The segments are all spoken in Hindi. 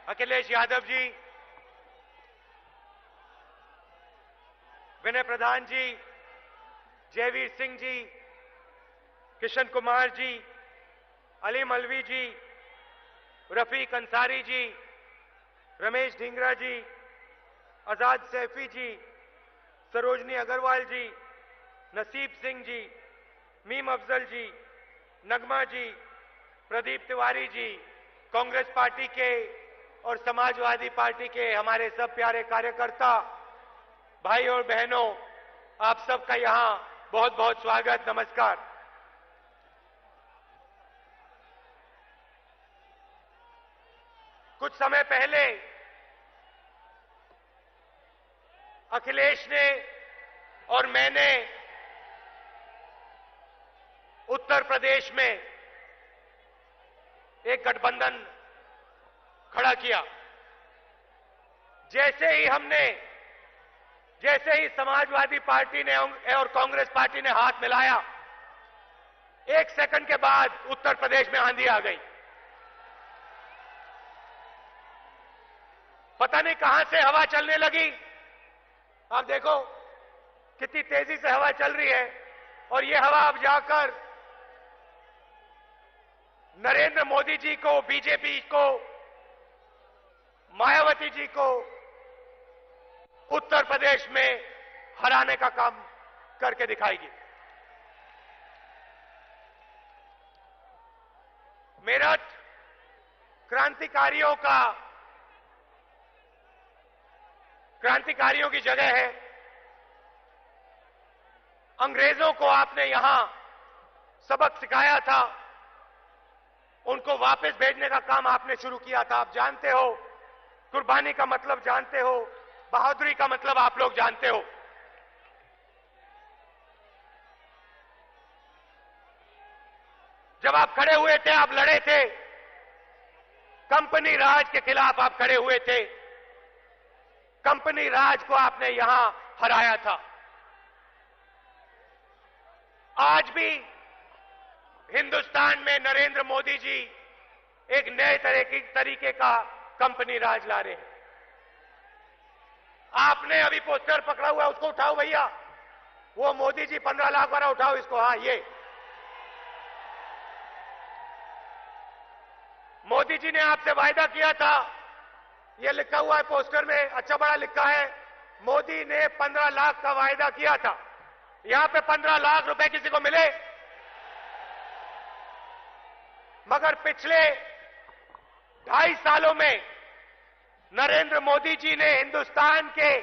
अखिलेश यादव जी, विनय प्रधान जी, जयवीर सिंह जी, किशन कुमार जी, अली मलवी जी, रफीक अंसारी जी, रमेश ढींगरा जी, आजाद सैफी जी, सरोजनी अग्रवाल जी, नसीब सिंह जी, मीम अफजल जी, नगमा जी, प्रदीप तिवारी जी, कांग्रेस पार्टी के और समाजवादी पार्टी के हमारे सब प्यारे कार्यकर्ता, भाई और बहनों, आप सबका यहां बहुत बहुत स्वागत, नमस्कार। कुछ समय पहले अखिलेश ने और मैंने उत्तर प्रदेश में एक गठबंधन खड़ा किया। जैसे ही समाजवादी पार्टी ने और कांग्रेस पार्टी ने हाथ मिलाया, एक सेकंड के बाद उत्तर प्रदेश में आंधी आ गई। पता नहीं कहां से हवा चलने लगी। आप देखो कितनी तेजी से हवा चल रही है, और ये हवा अब जाकर नरेंद्र मोदी जी को, बीजेपी को, मायावती जी को उत्तर प्रदेश में हराने का काम करके दिखाएगी। मेरठ क्रांतिकारियों की जगह है। अंग्रेजों को आपने यहां सबक सिखाया था, उनको वापस भेजने का काम आपने शुरू किया था। आप जानते हो, कुर्बानी का मतलब जानते हो, बहादुरी का मतलब आप लोग जानते हो। जब आप खड़े हुए थे, आप लड़े थे, कंपनी राज के खिलाफ आप खड़े हुए थे, कंपनी राज को आपने यहां हराया था। आज भी हिंदुस्तान में नरेंद्र मोदी जी एक नए तरीके का कंपनी राज ला रहे हैं। आपने अभी पोस्टर पकड़ा हुआ है, उसको उठाओ भैया। वो मोदी जी 15 लाख वाला उठाओ इसको। हाँ, ये मोदी जी ने आपसे वायदा किया था, ये लिखा हुआ है पोस्टर में, अच्छा बड़ा लिखा है, मोदी ने 15 लाख का वायदा किया था। यहां पे 15 लाख रुपए किसी को मिले? मगर पिछले 2.5 सालों में नरेंद्र मोदी जी ने हिंदुस्तान के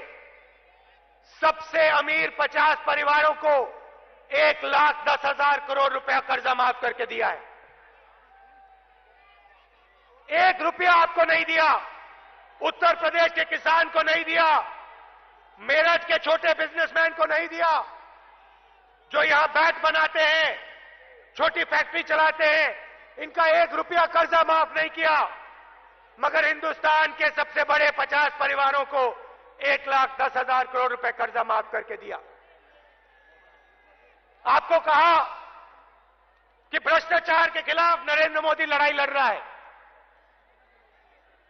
सबसे अमीर 50 परिवारों को 1,10,000 करोड़ रुपया कर्जा माफ करके दिया है। 1 रुपया आपको नहीं दिया, उत्तर प्रदेश के किसान को नहीं दिया, मेरठ के छोटे बिजनेसमैन को नहीं दिया, जो यहां बैट बनाते हैं, छोटी फैक्ट्री चलाते हैं, इनका 1 रुपया कर्जा माफ नहीं किया। मगर हिंदुस्तान के सबसे बड़े 50 परिवारों को 1,10,000 करोड़ रुपए कर्जा माफ करके दिया। आपको कहा कि भ्रष्टाचार के खिलाफ नरेंद्र मोदी लड़ाई लड़ रहा है।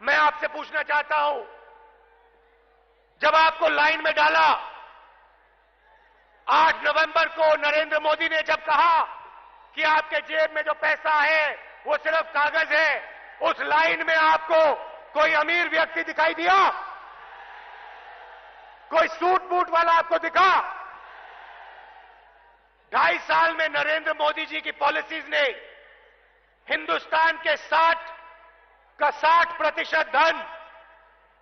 मैं आपसे पूछना चाहता हूं, जब आपको लाइन में डाला 8 नवंबर को नरेंद्र मोदी ने जब कहा कि आपके जेब में जो पैसा है वो सिर्फ कागज है, उस लाइन में आपको कोई अमीर व्यक्ति दिखाई दिया? कोई सूट बूट वाला आपको दिखा? 2.5 साल में नरेंद्र मोदी जी की पॉलिसीज ने हिंदुस्तान के 60% धन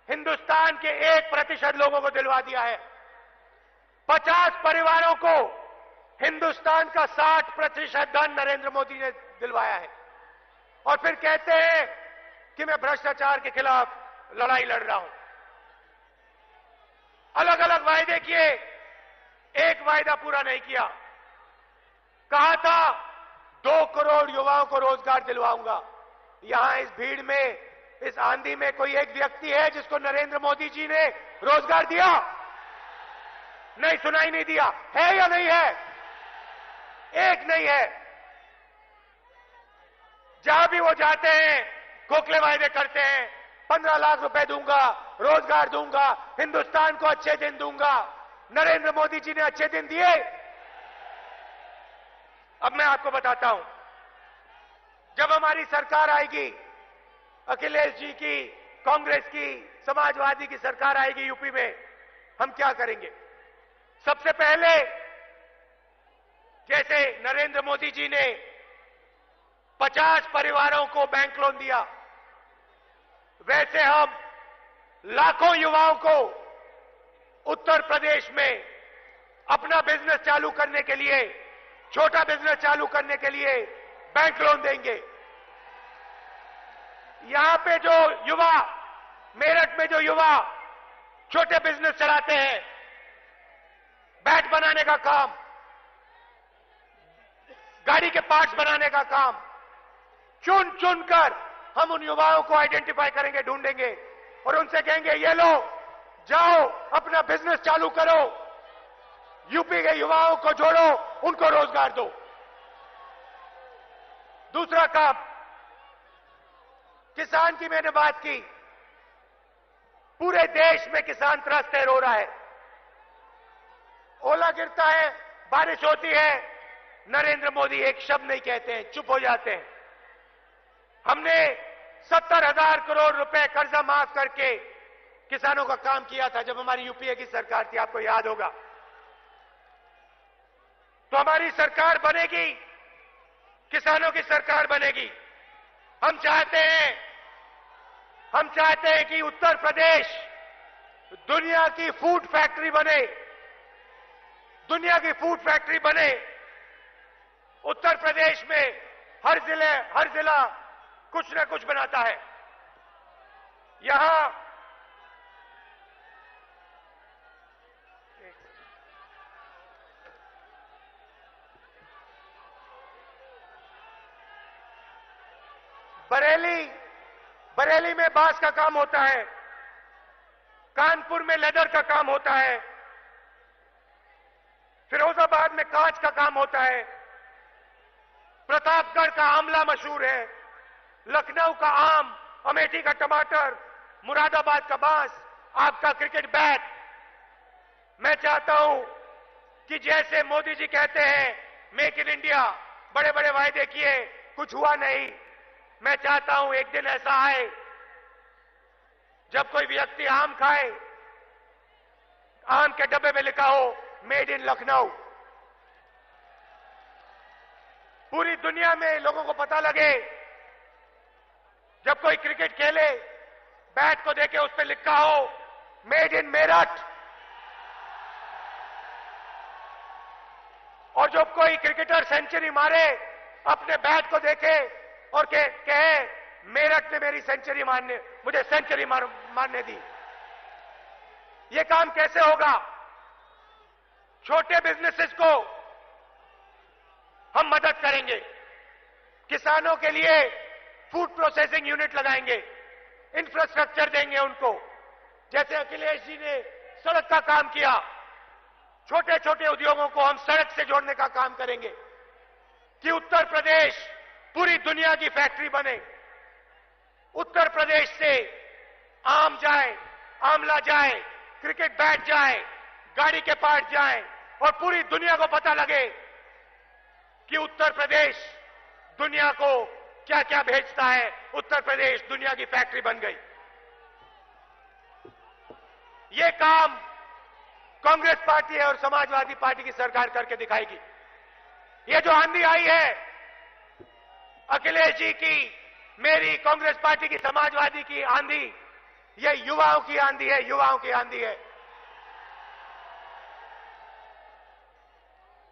हिंदुस्तान के 1% लोगों को दिलवा दिया है। 50 परिवारों को हिंदुस्तान का 60% धन नरेंद्र मोदी ने दिलवाया है। और फिर कहते हैं कि मैं भ्रष्टाचार के खिलाफ लड़ाई लड़ रहा हूं। अलग अलग वायदे किए, एक वायदा पूरा नहीं किया। कहा था 2 करोड़ युवाओं को रोजगार दिलवाऊंगा। यहां इस भीड़ में, इस आंधी में कोई एक व्यक्ति है जिसको नरेंद्र मोदी जी ने रोजगार दिया? नहीं, सुनाई नहीं दिया। है या नहीं है? एक नहीं है। जहां भी वो जाते हैं खोखले वायदे करते हैं, 15 लाख रुपए दूंगा, रोजगार दूंगा, हिंदुस्तान को अच्छे दिन दूंगा। नरेंद्र मोदी जी ने अच्छे दिन दिए? अब मैं आपको बताता हूं, जब हमारी सरकार आएगी, अखिलेश जी की, कांग्रेस की, समाजवादी की सरकार आएगी यूपी में, हम क्या करेंगे? सबसे पहले जैसे नरेंद्र मोदी जी ने 50 परिवारों को बैंक लोन दिया, वैसे हम लाखों युवाओं को उत्तर प्रदेश में अपना बिजनेस चालू करने के लिए, छोटा बिजनेस चालू करने के लिए बैंक लोन देंगे। यहां पे जो युवा, मेरठ में जो युवा छोटे बिजनेस चलाते हैं, बैट बनाने का काम, गाड़ी के पार्ट्स बनाने का काम, चुन चुन कर हम उन युवाओं को आइडेंटिफाई करेंगे, ढूंढेंगे और उनसे कहेंगे, ये लो, जाओ अपना बिजनेस चालू करो, यूपी के युवाओं को जोड़ो, उनको रोजगार दो। दूसरा काम, किसान की मैंने बात की, पूरे देश में किसान त्रस्त है, रो रहा है। ओला गिरता है, बारिश होती है, नरेंद्र मोदी एक शब्द नहीं कहते हैं, चुप हो जाते हैं। हमने 70,000 करोड़ रुपए कर्जा माफ करके किसानों का काम किया था जब हमारी यूपीए की सरकार थी, आपको याद होगा। तो हमारी सरकार बनेगी, किसानों की सरकार बनेगी। हम चाहते हैं कि उत्तर प्रदेश दुनिया की फूड फैक्ट्री बने, दुनिया की फूड फैक्ट्री बने। उत्तर प्रदेश में हर जिला कुछ न कुछ बनाता है। यहां बरेली में बांस का काम होता है, कानपुर में लेदर का काम होता है, फिरोजाबाद में कांच का काम होता है, प्रतापगढ़ का आंवला मशहूर है, लखनऊ का आम, अमेठी का टमाटर, मुरादाबाद का बांस, आपका क्रिकेट बैट। मैं चाहता हूं कि जैसे मोदी जी कहते हैं मेक इन इंडिया, बड़े बड़े वायदे किए, कुछ हुआ नहीं। मैं चाहता हूं एक दिन ऐसा आए जब कोई व्यक्ति आम खाए, आम के डब्बे में लिखा हो मेड इन लखनऊ। पूरी दुनिया में लोगों को पता लगे, जब कोई क्रिकेट खेले, बैट को देखे उस पर लिखा हो मेड इन मेरठ। और जब कोई क्रिकेटर सेंचुरी मारे, अपने बैट को देखे और कहे मेरठ ने मेरी सेंचुरी मुझे सेंचुरी मारने दी। यह काम कैसे होगा? छोटे बिजनेसेस को हम मदद करेंगे, किसानों के लिए फूड प्रोसेसिंग यूनिट लगाएंगे, इंफ्रास्ट्रक्चर देंगे उनको। जैसे अखिलेश जी ने सड़क का काम किया, छोटे छोटे उद्योगों को हम सड़क से जोड़ने का काम करेंगे कि उत्तर प्रदेश पूरी दुनिया की फैक्ट्री बने। उत्तर प्रदेश से आम जाए, आंवला जाए, क्रिकेट बैट जाए, गाड़ी के पार्ट जाए और पूरी दुनिया को पता लगे कि उत्तर प्रदेश दुनिया को क्या क्या भेजता है। उत्तर प्रदेश दुनिया की फैक्ट्री बन गई। ये काम कांग्रेस पार्टी और समाजवादी पार्टी की सरकार करके दिखाएगी। ये जो आंधी आई है, अखिलेश जी की, मेरी, कांग्रेस पार्टी की, समाजवादी की आंधी, ये युवाओं की आंधी है, युवाओं की आंधी है।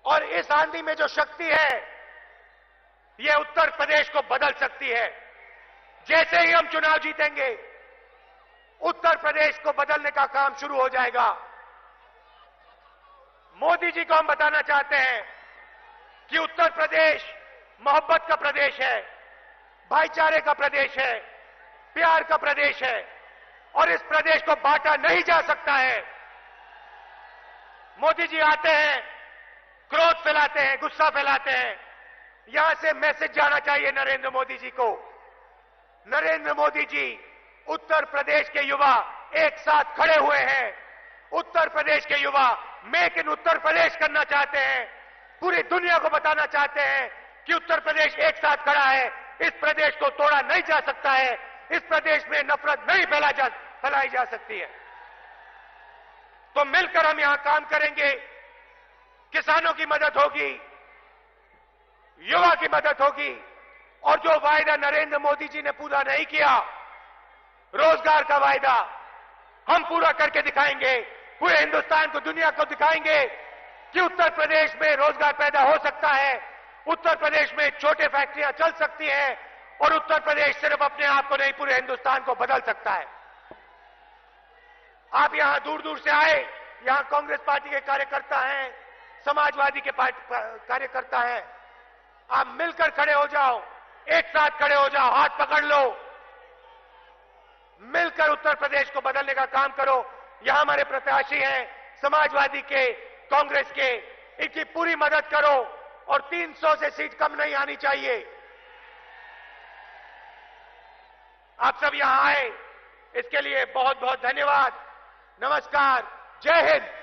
और इस आंधी में जो शक्ति है, ये उत्तर प्रदेश को बदल सकती है। जैसे ही हम चुनाव जीतेंगे, उत्तर प्रदेश को बदलने का काम शुरू हो जाएगा। मोदी जी को हम बताना चाहते हैं कि उत्तर प्रदेश मोहब्बत का प्रदेश है, भाईचारे का प्रदेश है, प्यार का प्रदेश है और इस प्रदेश को बांटा नहीं जा सकता है। मोदी जी आते हैं, क्रोध फैलाते हैं, गुस्सा फैलाते हैं। यहां से मैसेज जाना चाहिए नरेंद्र मोदी जी को। नरेंद्र मोदी जी उत्तर प्रदेश के युवा एक साथ खड़े हुए हैं। उत्तर प्रदेश के युवा मेक इन उत्तर प्रदेश करना चाहते हैं। पूरी दुनिया को बताना चाहते हैं कि उत्तर प्रदेश एक साथ खड़ा है। इस प्रदेश को तोड़ा नहीं जा सकता है। इस प्रदेश में नफरत नहीं फैलाई जा सकती है। तो मिलकर हम यहां काम करेंगे। किसानों की मदद होगी, युवा की मदद होगी, और जो वायदा नरेंद्र मोदी जी ने पूरा नहीं किया, रोजगार का वायदा, हम पूरा करके दिखाएंगे। पूरे हिंदुस्तान को, दुनिया को दिखाएंगे कि उत्तर प्रदेश में रोजगार पैदा हो सकता है। उत्तर प्रदेश में छोटे फैक्ट्रियां चल सकती हैं और उत्तर प्रदेश सिर्फ अपने आप को नहीं, पूरे हिंदुस्तान को बदल सकता है। आप यहां दूर दूर से आए, यहां कांग्रेस पार्टी के कार्यकर्ता हैं, समाजवादी के कार्यकर्ता हैं। आप मिलकर खड़े हो जाओ, एक साथ खड़े हो जाओ, हाथ पकड़ लो, मिलकर उत्तर प्रदेश को बदलने का काम करो। यहां हमारे प्रत्याशी हैं समाजवादी के, कांग्रेस के, इनकी पूरी मदद करो और 300 से सीट कम नहीं आनी चाहिए। आप सब यहां आए, इसके लिए बहुत बहुत धन्यवाद। नमस्कार, जय हिंद।